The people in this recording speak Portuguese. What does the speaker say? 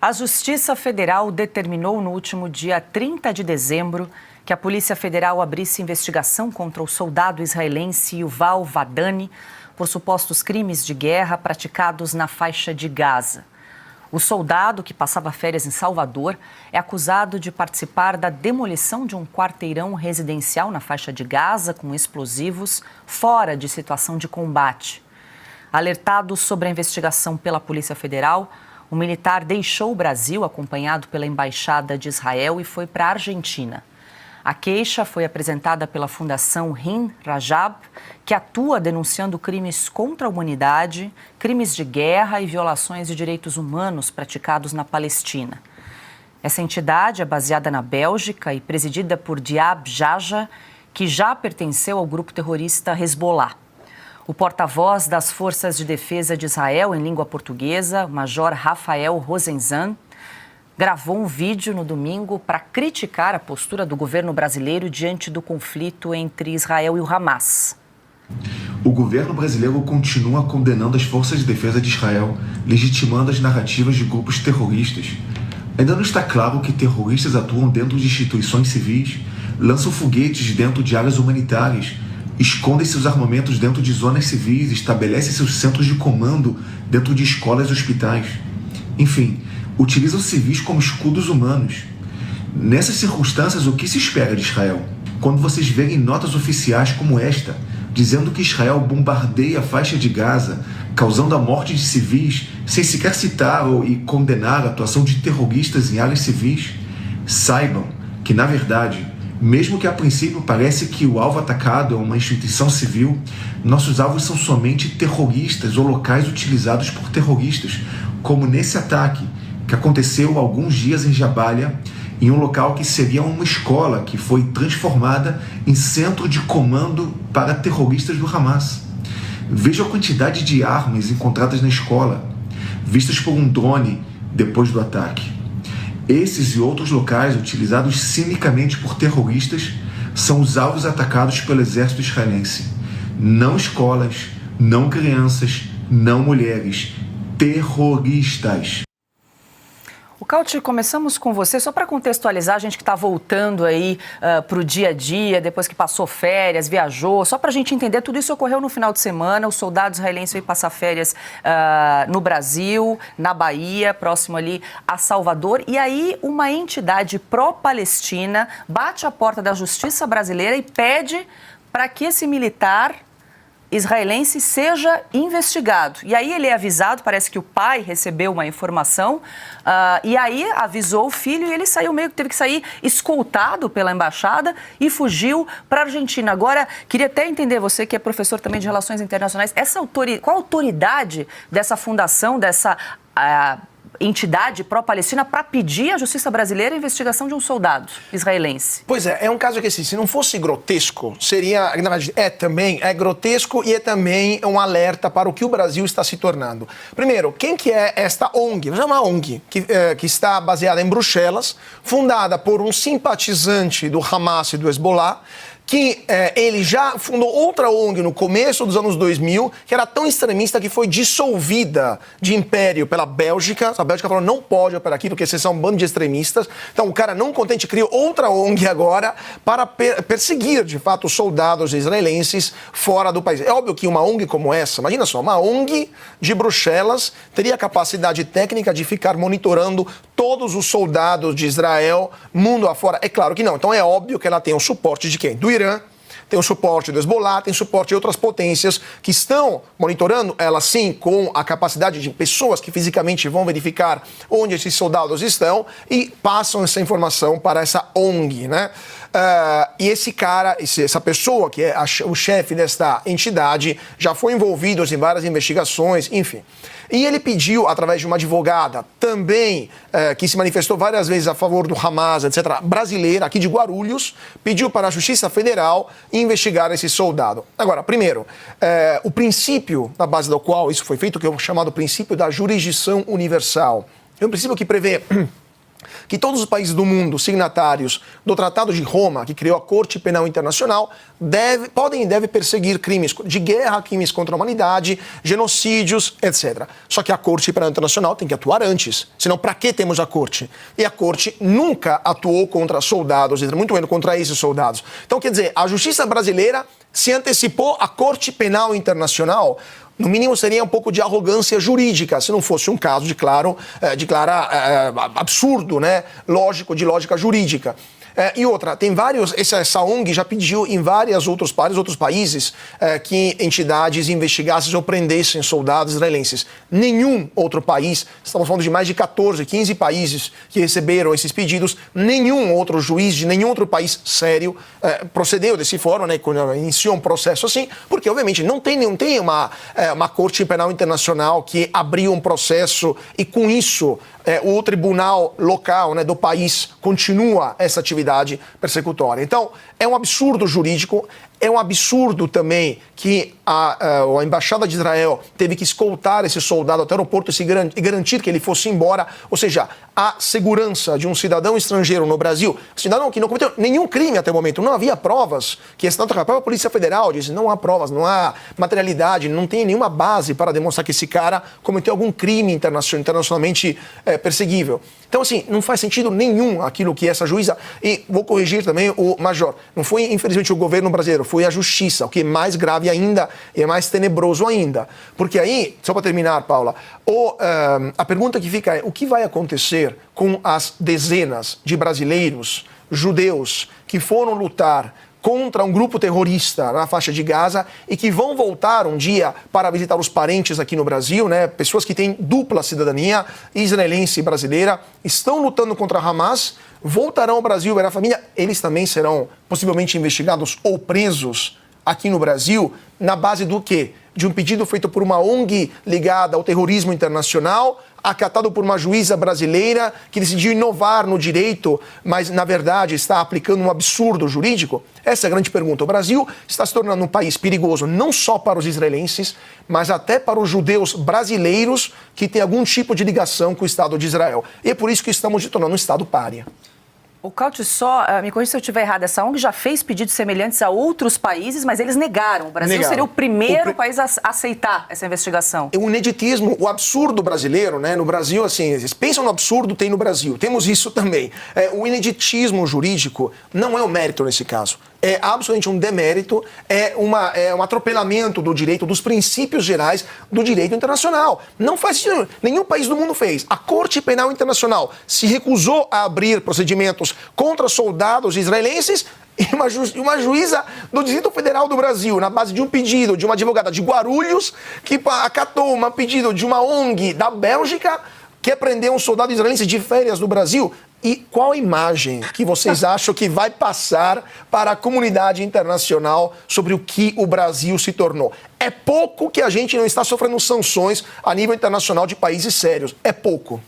A Justiça Federal determinou no último dia 30 de dezembro que a Polícia Federal abrisse investigação contra o soldado israelense Yuval Wadani por supostos crimes de guerra praticados na faixa de Gaza. O soldado, que passava férias em Salvador, é acusado de participar da demolição de um quarteirão residencial na faixa de Gaza com explosivos fora de situação de combate. Alertado sobre a investigação pela Polícia Federal, o militar deixou o Brasil, acompanhado pela Embaixada de Israel, e foi para a Argentina. A queixa foi apresentada pela Fundação Rin Rajab, que atua denunciando crimes contra a humanidade, crimes de guerra e violações de direitos humanos praticados na Palestina. Essa entidade é baseada na Bélgica e presidida por Diab Jaja, que já pertenceu ao grupo terrorista Hezbollah. O porta-voz das Forças de Defesa de Israel em língua portuguesa, o Major Rafael Rosenzan, gravou um vídeo no domingo para criticar a postura do governo brasileiro diante do conflito entre Israel e o Hamas. O governo brasileiro continua condenando as forças de defesa de Israel, legitimando as narrativas de grupos terroristas. Ainda não está claro que terroristas atuam dentro de instituições civis, lançam foguetes dentro de áreas humanitárias, escondem seus armamentos dentro de zonas civis, estabelecem seus centros de comando dentro de escolas e hospitais. Enfim, utilizam civis como escudos humanos. Nessas circunstâncias, o que se espera de Israel? Quando vocês verem notas oficiais como esta, dizendo que Israel bombardeia a faixa de Gaza, causando a morte de civis, sem sequer citar e condenar a atuação de terroristas em áreas civis, saibam que, na verdade, mesmo que a princípio pareça que o alvo atacado é uma instituição civil, nossos alvos são somente terroristas ou locais utilizados por terroristas, como nesse ataque que aconteceu há alguns dias em Jabalia, em um local que seria uma escola que foi transformada em centro de comando para terroristas do Hamas. Veja a quantidade de armas encontradas na escola, vistas por um drone depois do ataque. Esses e outros locais utilizados cinicamente por terroristas são os alvos atacados pelo exército israelense. Não escolas, não crianças, não mulheres. Terroristas. O Cauti, começamos com você, só para contextualizar a gente que está voltando aí para o dia a dia, depois que passou férias, viajou, só para a gente entender, tudo isso ocorreu no final de semana, o soldado israelense veio passar férias no Brasil, na Bahia, próximo ali a Salvador, e aí uma entidade pró-Palestina bate a porta da justiça brasileira e pede para que esse militar israelense seja investigado. E aí ele é avisado, parece que o pai recebeu uma informação, e aí avisou o filho e ele saiu teve que sair escoltado pela embaixada e fugiu para a Argentina. Agora, queria até entender, você que é professor também de Relações Internacionais, qual a autoridade dessa fundação, dessa entidade pró-Palestina para pedir à justiça brasileira a investigação de um soldado israelense? Pois é um caso que assim, se não fosse grotesco, seria, na verdade, é grotesco e é também um alerta para o que o Brasil está se tornando. Primeiro, quem que é esta ONG? É uma ONG que está baseada em Bruxelas, fundada por um simpatizante do Hamas e do Hezbollah, que ele já fundou outra ONG no começo dos anos 2000, que era tão extremista que foi dissolvida de império pela Bélgica. A Bélgica falou, não pode operar aqui, porque vocês são um bando de extremistas. Então, o cara, não contente, criou outra ONG agora para perseguir, de fato, os soldados israelenses fora do país. É óbvio que uma ONG como essa, imagina só, uma ONG de Bruxelas teria a capacidade técnica de ficar monitorando todos os soldados de Israel, mundo afora. É claro que não. Então, é óbvio que ela tem o suporte de quem? Do Irã, tem o suporte do Hezbollah, tem suporte de outras potências que estão monitorando, ela sim, com a capacidade de pessoas que fisicamente vão verificar onde esses soldados estão e passam essa informação para essa ONG, né? E esse cara, essa pessoa que é o chefe desta entidade, já foi envolvido em várias investigações, enfim. E ele pediu, através de uma advogada, também, que se manifestou várias vezes a favor do Hamas, etc., brasileira, aqui de Guarulhos, pediu para a Justiça Federal investigar esse soldado. Agora, primeiro, o princípio na base do qual isso foi feito, que é o chamado princípio da jurisdição universal, é um princípio que prevê que todos os países do mundo signatários do Tratado de Roma, que criou a Corte Penal Internacional, podem e devem perseguir crimes de guerra, crimes contra a humanidade, genocídios, etc. Só que a Corte Penal Internacional tem que atuar antes. Senão, para que temos a Corte? E a Corte nunca atuou contra soldados, muito menos contra esses soldados. Então, quer dizer, a justiça brasileira se antecipou à Corte Penal Internacional. No mínimo, seria um pouco de arrogância jurídica, se não fosse um caso de claro absurdo, né? Lógico, de lógica jurídica. E outra, tem vários, essa ONG já pediu em vários outros países que entidades investigassem ou prendessem soldados israelenses. Nenhum outro país, estamos falando de mais de 14, 15 países que receberam esses pedidos, nenhum outro juiz de nenhum outro país sério procedeu dessa forma, né, quando iniciou um processo assim, porque obviamente não tem uma Corte Penal Internacional que abriu um processo e com isso o tribunal local, né, do país continua essa atividade persecutória. Então, é um absurdo jurídico, é um absurdo também que a Embaixada de Israel teve que escoltar esse soldado até o aeroporto e garantir que ele fosse embora. Ou seja, a segurança de um cidadão estrangeiro no Brasil, cidadão que não cometeu nenhum crime até o momento, não havia provas, que a própria Polícia Federal disse não há provas, não há materialidade, não tem nenhuma base para demonstrar que esse cara cometeu algum crime internacionalmente perseguível. Então, assim, não faz sentido nenhum aquilo que essa juíza... E vou corrigir também o Major. Não foi, infelizmente, o governo brasileiro, foi a justiça, o que é mais grave ainda e é mais tenebroso ainda. Porque aí, só para terminar, Paula, a pergunta que fica é o que vai acontecer com as dezenas de brasileiros, judeus, que foram lutar contra um grupo terrorista na faixa de Gaza e que vão voltar um dia para visitar os parentes aqui no Brasil, né? Pessoas que têm dupla cidadania, israelense e brasileira, estão lutando contra Hamas, voltarão ao Brasil ver a família, eles também serão possivelmente investigados ou presos aqui no Brasil, na base do quê? De um pedido feito por uma ONG ligada ao terrorismo internacional, acatado por uma juíza brasileira que decidiu inovar no direito, mas, na verdade, está aplicando um absurdo jurídico? Essa é a grande pergunta. O Brasil está se tornando um país perigoso não só para os israelenses, mas até para os judeus brasileiros que têm algum tipo de ligação com o Estado de Israel. E é por isso que estamos se tornando um Estado pária. O Cauty, me corrija se eu estiver errado, essa ONG já fez pedidos semelhantes a outros países, mas eles negaram. O Brasil seria o primeiro país a aceitar essa investigação. O ineditismo, o absurdo brasileiro, né? No Brasil, assim, eles pensam no absurdo, tem no Brasil. Temos isso também. O ineditismo jurídico não é o mérito nesse caso. É absolutamente um demérito, é um atropelamento do direito, dos princípios gerais do direito internacional. Não faz sentido. Nenhum país do mundo fez. A Corte Penal Internacional se recusou a abrir procedimentos contra soldados israelenses e uma juíza do Distrito Federal do Brasil, na base de um pedido de uma advogada de Guarulhos, que acatou um pedido de uma ONG da Bélgica, que prendeu um soldado israelense de férias no Brasil. E qual a imagem que vocês acham que vai passar para a comunidade internacional sobre o que o Brasil se tornou? É pouco que a gente não está sofrendo sanções a nível internacional de países sérios. É pouco.